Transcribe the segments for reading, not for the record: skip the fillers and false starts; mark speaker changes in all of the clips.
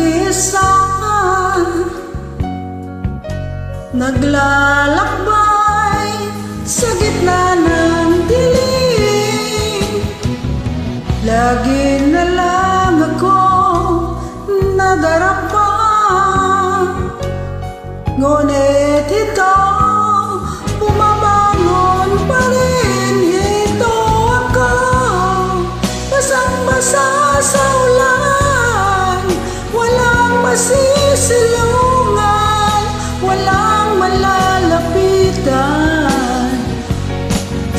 Speaker 1: nag-isa, naglalakbay sa gitna ng dilim. Lagi na lang ako nadarapa, ngunit ito bumabangon pa rin. Ito ako, basang-basa sa ulan, walang masisilungan, walang malalapitan.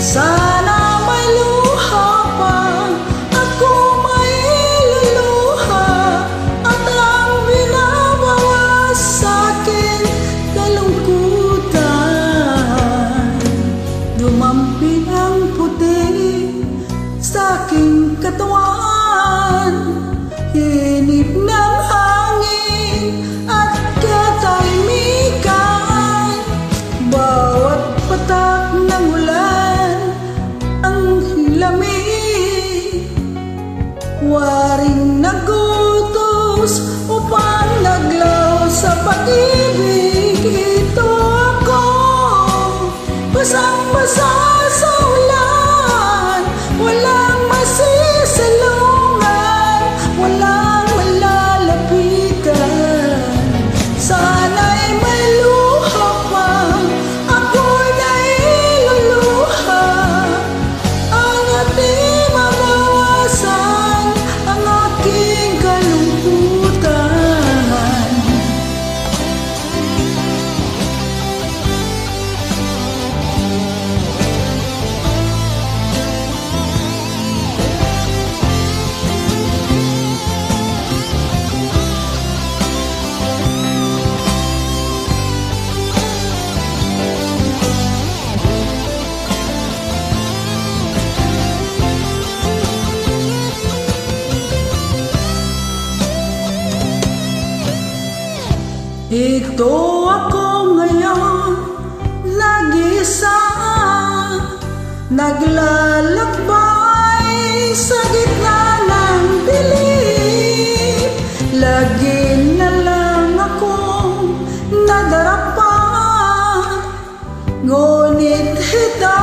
Speaker 1: Sana may luha pa ako mailuluha, at ang binabawas sa'kin kalungkutan. Dumampi ang puti sa'king katawan, hinip ng hangin at katahimikan. Bawat patak ng ulan ang lamig, waring nagutos upang naglaw sa pag-ibig. Ito ako, basang-basa sa ulan, walang masisilungan, walang malalapitan. Sana'y may luha pa ako'y nailuluha, ang di mabawasan ang aking kalungkutan. Ito ako ngayon, nag-isa, naglalakbay sa gitna ng dilim. Lagi na lang akong nadarapa, ngunit ito